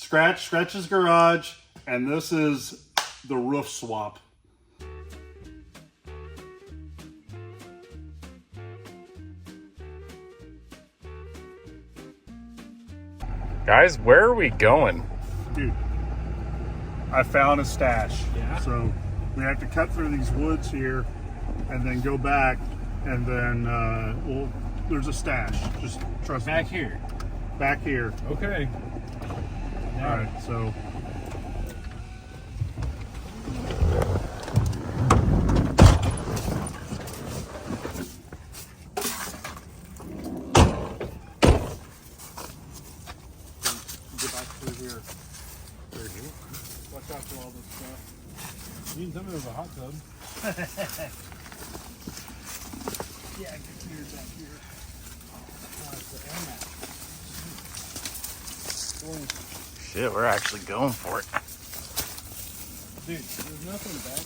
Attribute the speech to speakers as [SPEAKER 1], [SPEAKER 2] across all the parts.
[SPEAKER 1] Scratch's garage, and this is the roof swap.
[SPEAKER 2] Guys, where are we going?
[SPEAKER 1] Dude, I found a stash.
[SPEAKER 3] Yeah.
[SPEAKER 1] So we have to cut through these woods here and then go back, and then well, there's a stash. Just trust
[SPEAKER 3] Back
[SPEAKER 1] me.
[SPEAKER 3] here.
[SPEAKER 1] Back here.
[SPEAKER 3] Okay.
[SPEAKER 1] All right, so get back through here. Watch out for all this stuff.
[SPEAKER 3] You can tell me there's a hot tub.
[SPEAKER 1] Yeah, get cleared back here.
[SPEAKER 2] Shit, we're actually going for it.
[SPEAKER 3] Dude, there's nothing back.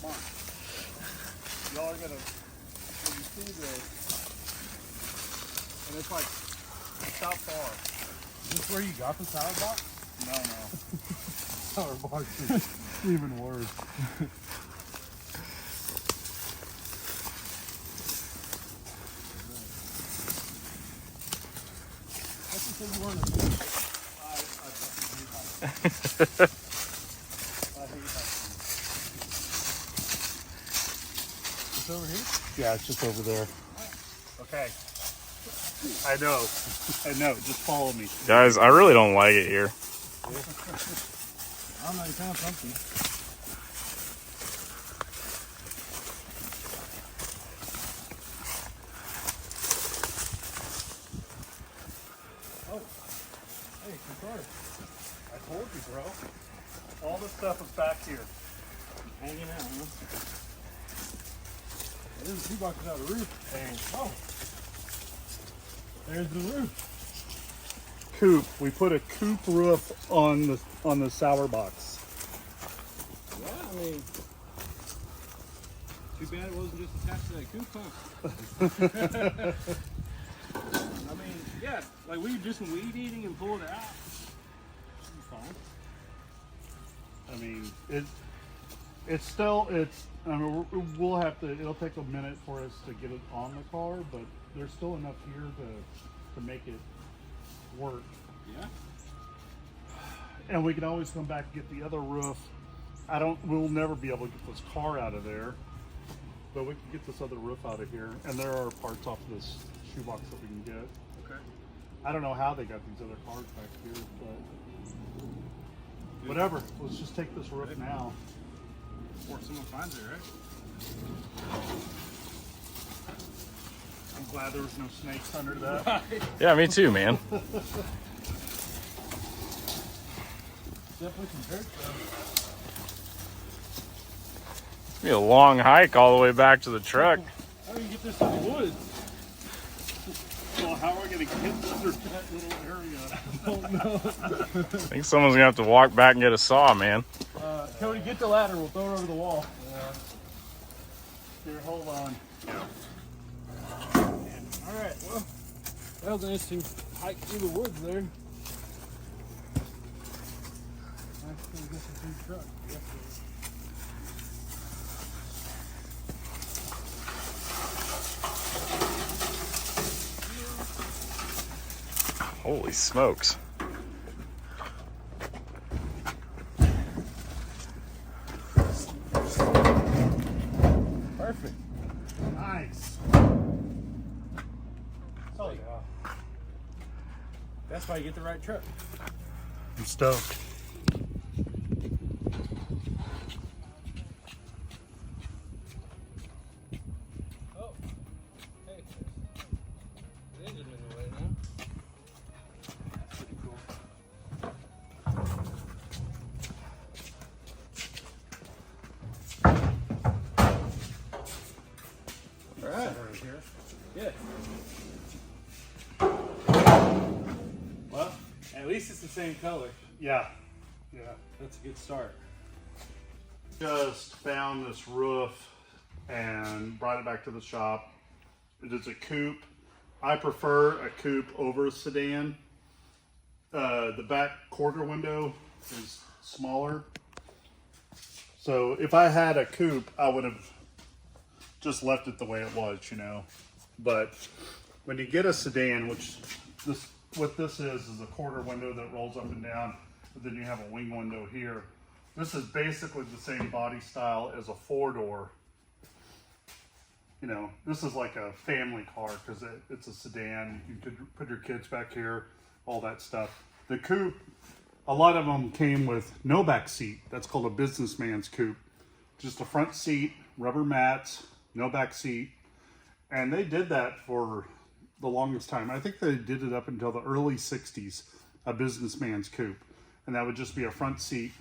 [SPEAKER 1] Come on. Y'all are gonna, when you see this, and it's like, it's not far.
[SPEAKER 3] Is this where you got the salad box?
[SPEAKER 1] No. Our box is even worse.
[SPEAKER 3] That's what you wanted.
[SPEAKER 1] I fucking hate that. I hate that.
[SPEAKER 3] It's over here?
[SPEAKER 1] Yeah, it's just over there. Okay. I know. Just follow me.
[SPEAKER 2] Guys, I really don't like it here.
[SPEAKER 3] I don't know, you found something.
[SPEAKER 1] Oh. Hey, controller. I told you, bro. All this stuff is back here.
[SPEAKER 3] Hanging out, huh? There's a shoebox without a roof.
[SPEAKER 1] Hey.
[SPEAKER 3] Oh. There's the roof.
[SPEAKER 1] Coupe. We put a coupe roof on the sour box.
[SPEAKER 3] Yeah, I mean, too bad it wasn't just attached to that coupe, huh? I mean, yeah, like we could do some weed eating and pull it out. It'd be fine.
[SPEAKER 1] I mean, I mean, we'll have to, it'll take a minute for us to get it on the car, but there's still enough here to make it work.
[SPEAKER 3] Yeah.
[SPEAKER 1] And we can always come back and get the other roof. We'll never be able to get this car out of there, but we can get this other roof out of here. And there are parts off this shoebox that we can get.
[SPEAKER 3] Okay.
[SPEAKER 1] I don't know how they got these other cars back here, but whatever. Let's just take this roof now.
[SPEAKER 3] Before someone finds it, right?
[SPEAKER 1] I'm glad there was no snakes under that.
[SPEAKER 2] Yeah, me too, man.
[SPEAKER 3] Definitely some dirt, though.
[SPEAKER 2] It's gonna be a long hike all the way back to the truck.
[SPEAKER 3] How do you get this in the woods?
[SPEAKER 1] Well, how are we going to get through that little area?
[SPEAKER 3] Oh, no.
[SPEAKER 2] I think someone's gonna have to walk back and get a saw, man.
[SPEAKER 3] Cody, get the ladder. We'll throw it over the wall.
[SPEAKER 1] Here, hold on.
[SPEAKER 3] All right. Well, that was an interesting hike through the woods there. Nice to get some food truck.
[SPEAKER 2] Holy smokes.
[SPEAKER 3] Perfect.
[SPEAKER 1] Nice.
[SPEAKER 3] Oh, yeah. That's why you get the right truck.
[SPEAKER 1] I'm stoked.
[SPEAKER 3] Oh. Hey. The engine in the way now.
[SPEAKER 1] That's pretty cool.
[SPEAKER 3] All right.
[SPEAKER 1] Right here.
[SPEAKER 3] Yeah. Well, at least it's the same color.
[SPEAKER 1] Yeah. Yeah.
[SPEAKER 3] That's a good start.
[SPEAKER 1] Just found this roof and brought it back to the shop. It is a coupe. I prefer a coupe over a sedan. The back quarter window is smaller. So if I had a coupe, I would have just left it the way it was, you know. But when you get a sedan, which what this is a quarter window that rolls up and down, but then you have a wing window here. This is basically the same body style as a 4-door. You know, this is like a family car because it's a sedan. You could put your kids back here, all that stuff. The coupe, a lot of them came with no back seat. That's called a businessman's coupe. Just a front seat, rubber mats, no back seat. And they did that for the longest time. I think they did it up until the early 60s, a businessman's coupe. And that would just be a front seat,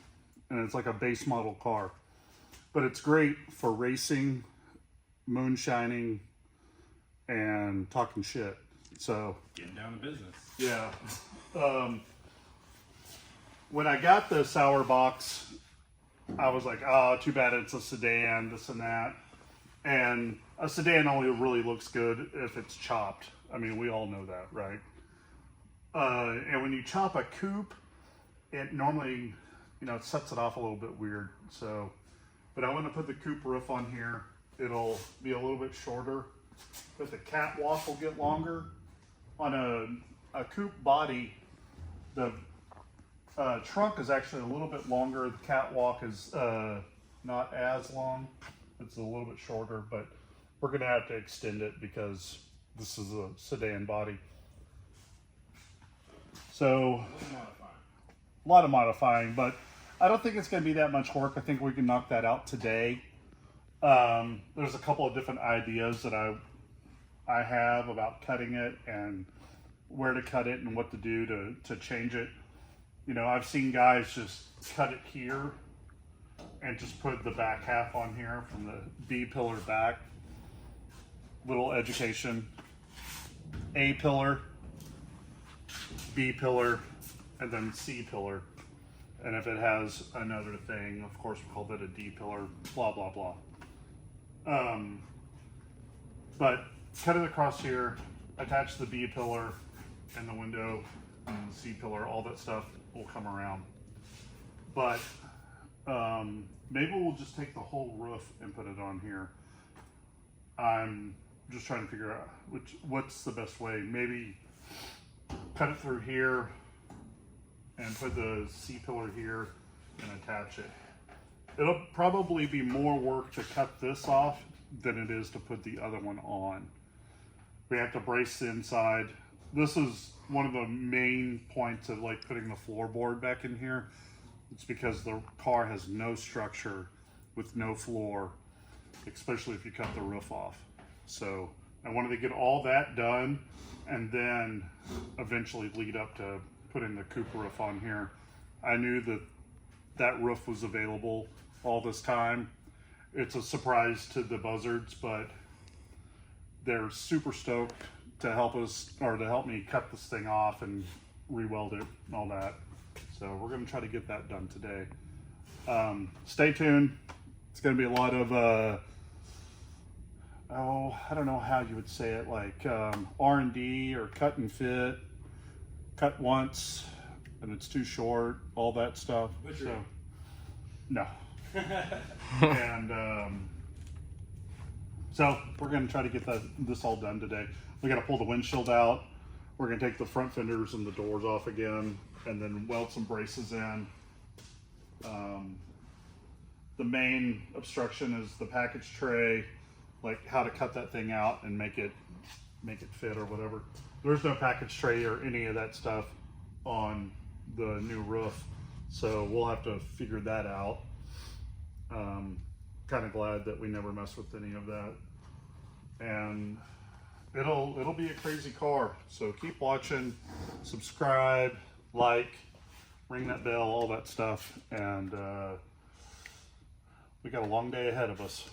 [SPEAKER 1] and it's like a base model car. But it's great for racing, moonshining, and talking shit. So
[SPEAKER 3] Getting down to business.
[SPEAKER 1] yeah. When I got the Sour Box, I was like, oh, too bad it's a sedan, this and that. And a sedan only really looks good if it's chopped. I mean, we all know that, right? And when you chop a coupe, it normally, you know, it sets it off a little bit weird. So, but I want to put the coupe roof on here. It'll be a little bit shorter, but the catwalk will get longer. On a coupe body, the trunk is actually a little bit longer. The catwalk is not as long. It's a little bit shorter, but we're going to have to extend it because this is a sedan body. So, a lot of modifying, but I don't think it's going to be that much work. I think we can knock that out today. There's a couple of different ideas that I have about cutting it and where to cut it and what to do to change it. You know, I've seen guys just cut it here and just put the back half on here from the B pillar back. Little education. A pillar, B pillar, and then C pillar. And if it has another thing, of course we call that a D pillar, blah, blah, blah. But cut it across here, attach the B pillar and the window and the C pillar, all that stuff will come around. But maybe we'll just take the whole roof and put it on here. I'm just trying to figure out what's the best way. Maybe cut it through here and put the C pillar here and attach it. It'll probably be more work to cut this off than it is to put the other one on. We have to brace the inside. This is one of the main points of like putting the floorboard back in here. It's because the car has no structure with no floor, especially if you cut the roof off. So I wanted to get all that done and then eventually lead up to putting the coupe roof on here. I knew that roof was available all this time. It's a surprise to the buzzards, but they're super stoked to help us, or to help me cut this thing off and re-weld it and all that. So we're gonna try to get that done today. Stay tuned. It's gonna be a lot of, I don't know how you would say it, like R&D or cut and fit, cut once and it's too short, all that stuff. So, no. And so we're going to try to get this all done today. We got to pull the windshield out. We're going to take the front fenders and the doors off again, and then weld some braces in. The main obstruction is the package tray, like how to cut that thing out and make it fit or whatever. There's no package tray or any of that stuff on the new roof, so we'll have to figure that out. Kind of glad that we never messed with any of that, and it'll be a crazy car. So keep watching, subscribe, like, ring that bell, all that stuff, and we got a long day ahead of us.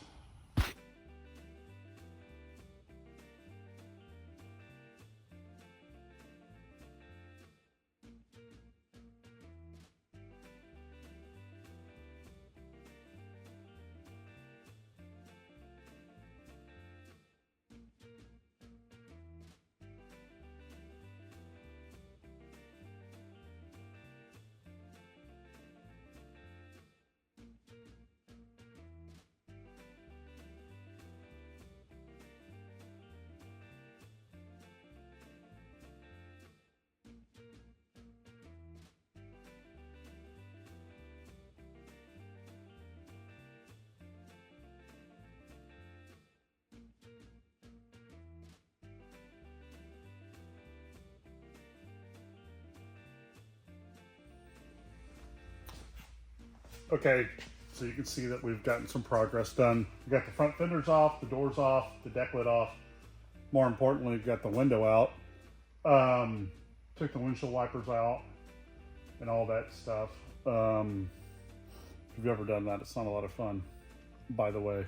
[SPEAKER 1] Okay, so you can see that we've gotten some progress done. We got the front fenders off, the doors off, the deck lid off. More importantly, we've got the window out. Took the windshield wipers out and all that stuff. If you've ever done that, it's not a lot of fun, by the way.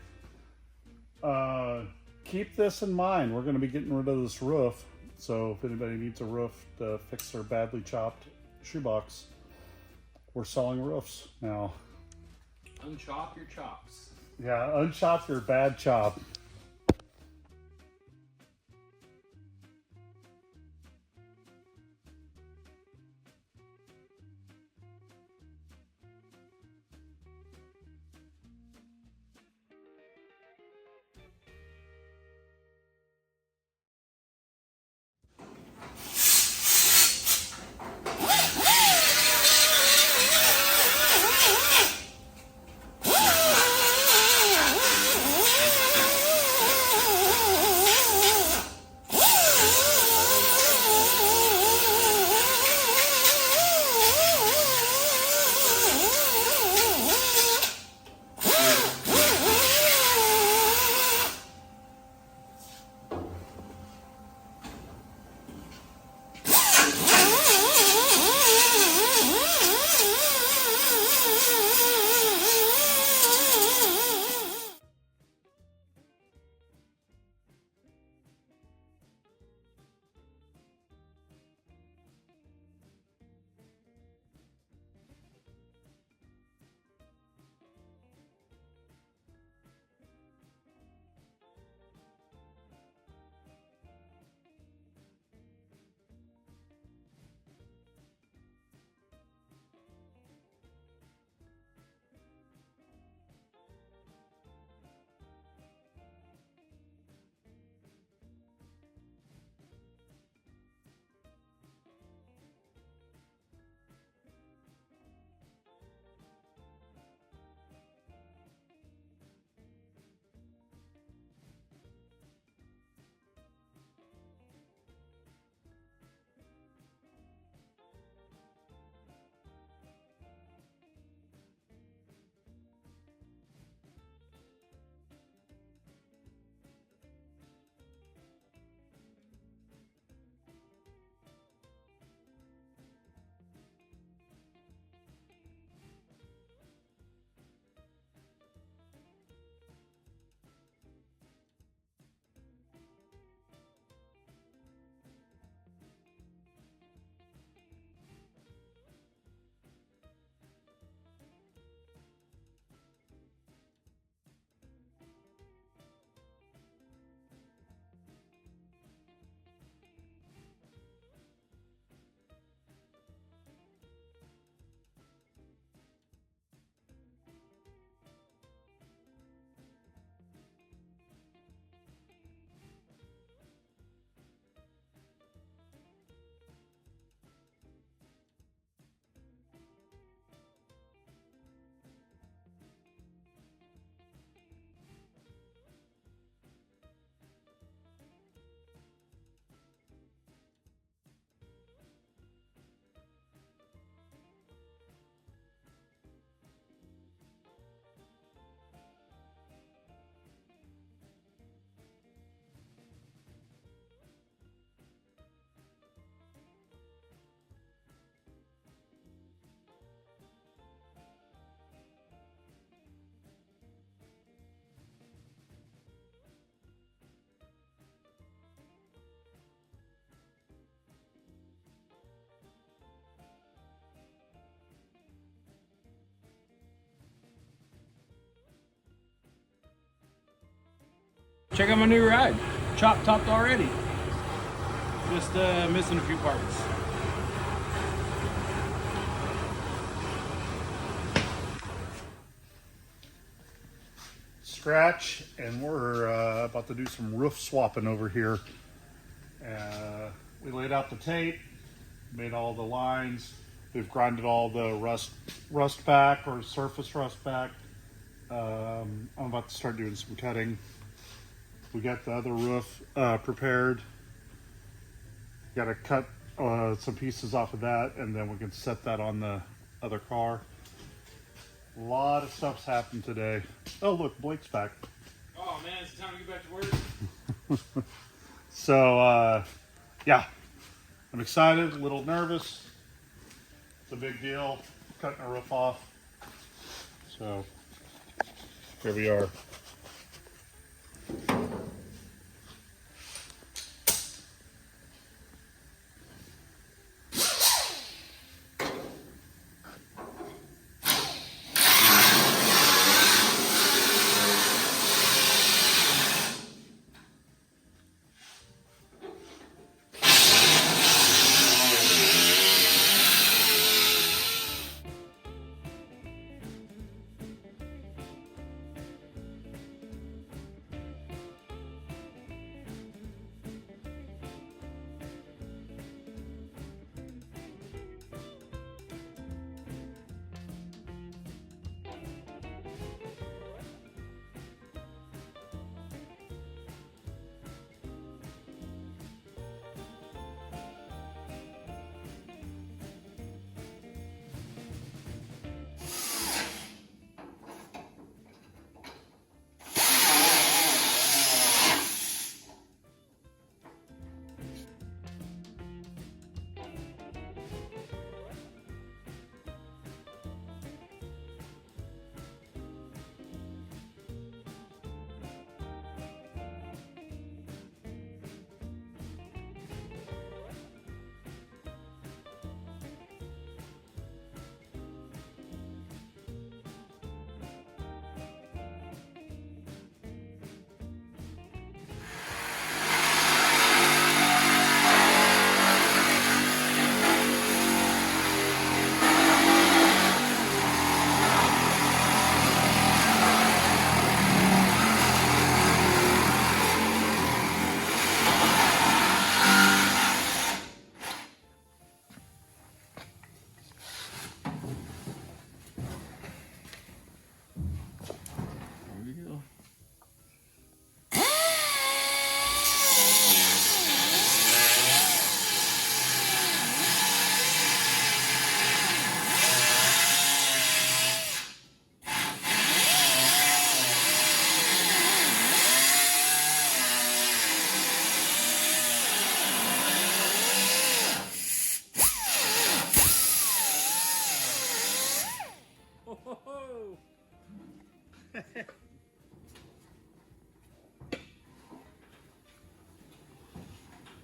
[SPEAKER 1] Keep this in mind. We're going to be getting rid of this roof. So if anybody needs a roof to fix their badly chopped shoebox, we're selling roofs now.
[SPEAKER 3] Unchop your chops.
[SPEAKER 1] Yeah, unchop your bad chop.
[SPEAKER 3] Check out my new ride. Chop topped already. Just missing a few parts.
[SPEAKER 1] Scratch, and we're about to do some roof swapping over here. We laid out the tape, made all the lines. We've grinded all the rust back, or surface rust back. I'm about to start doing some cutting. We got the other roof prepared. Got to cut some pieces off of that, and then we can set that on the other car. A lot of stuff's happened today. Oh, look, Blake's back.
[SPEAKER 3] Oh man, it's time to get back to work.
[SPEAKER 1] So, yeah, I'm excited, a little nervous. It's a big deal, cutting a roof off. So, here we are.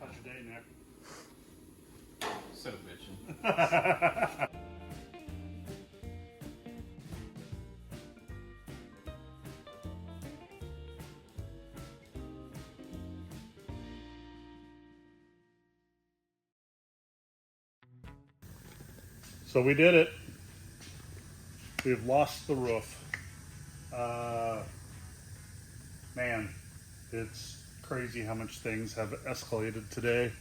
[SPEAKER 1] How's your day, Nick?
[SPEAKER 3] So bitching.
[SPEAKER 1] So we did it. We've lost the roof. Man, it's crazy how much things have escalated today.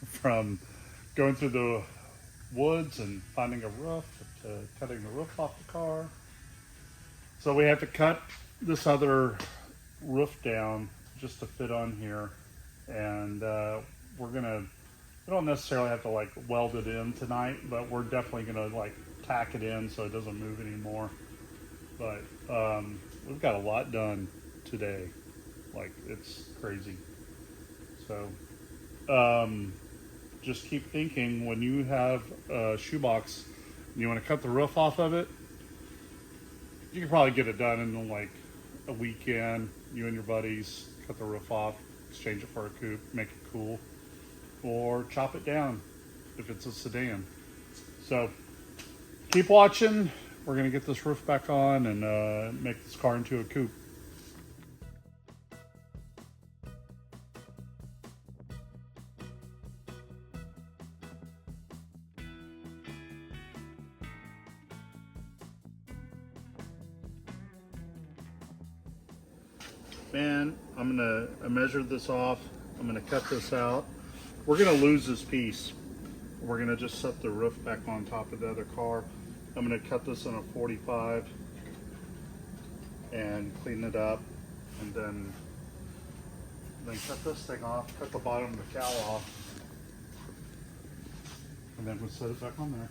[SPEAKER 1] From going through the woods and finding a roof to cutting the roof off the car. So we have to cut this other roof down just to fit on here. And we don't necessarily have to like weld it in tonight, but we're definitely gonna like tack it in so it doesn't move anymore. But we've got a lot done today. Like, it's crazy. So just keep thinking, when you have a shoebox and you want to cut the roof off of it, you can probably get it done in like a weekend. You and your buddies cut the roof off, exchange it for a coupe, make it cool, or chop it down if it's a sedan. So keep watching. We're going to get this roof back on and make this car into a coupe. Man, I'm going to measure this off. I'm going to cut this out. We're going to lose this piece. We're going to just set the roof back on top of the other car. I'm going to cut this in a 45 and clean it up, and then cut this thing off, cut the bottom of the cowl off, and then we'll set it back on there.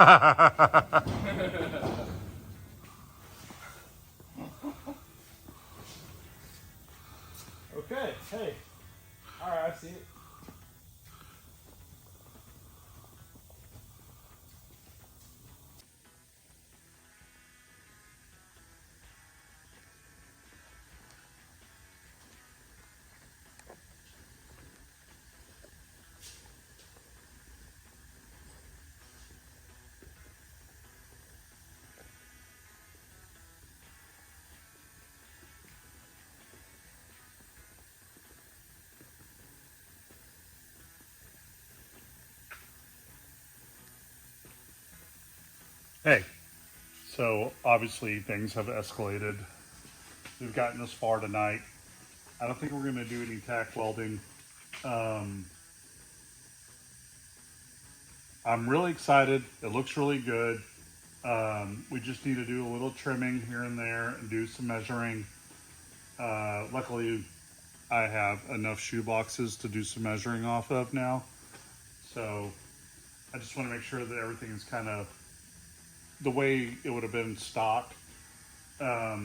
[SPEAKER 3] Okay, hey. Alright, I see it.
[SPEAKER 1] Hey, so obviously things have escalated. We've gotten this far tonight. I don't think we're going to do any tack welding. Um, I'm really excited. It looks really good. We just need to do a little trimming here and there and do some measuring. Luckily, I have enough shoe boxes to do some measuring off of now. So I just want to make sure that everything is kind of the way it would have been stock. So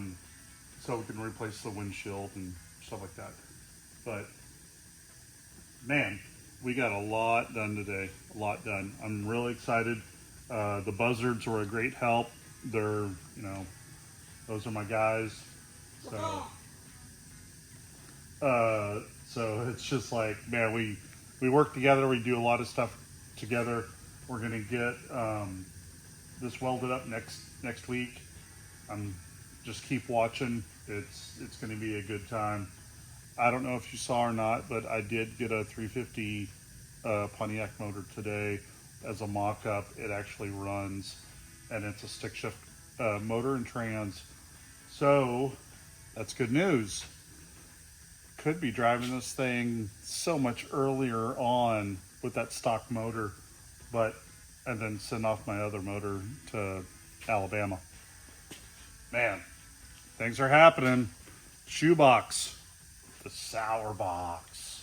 [SPEAKER 1] we can replace the windshield and stuff like that. But man, we got a lot done today. A lot done. I'm really excited. The buzzards were a great help. They're, you know, those are my guys. So it's just like, man, we work together. We do a lot of stuff together. We're gonna get this welded up next week. Just keep watching. It's gonna be a good time. I don't know if you saw or not, but I did get a 350 Pontiac motor today as a mock-up. It actually runs, and it's a stick shift motor and trans. So that's good news. Could be driving this thing so much earlier on with that stock motor, and then send off my other motor to Alabama. Man, things are happening. Shoebox, the sour box.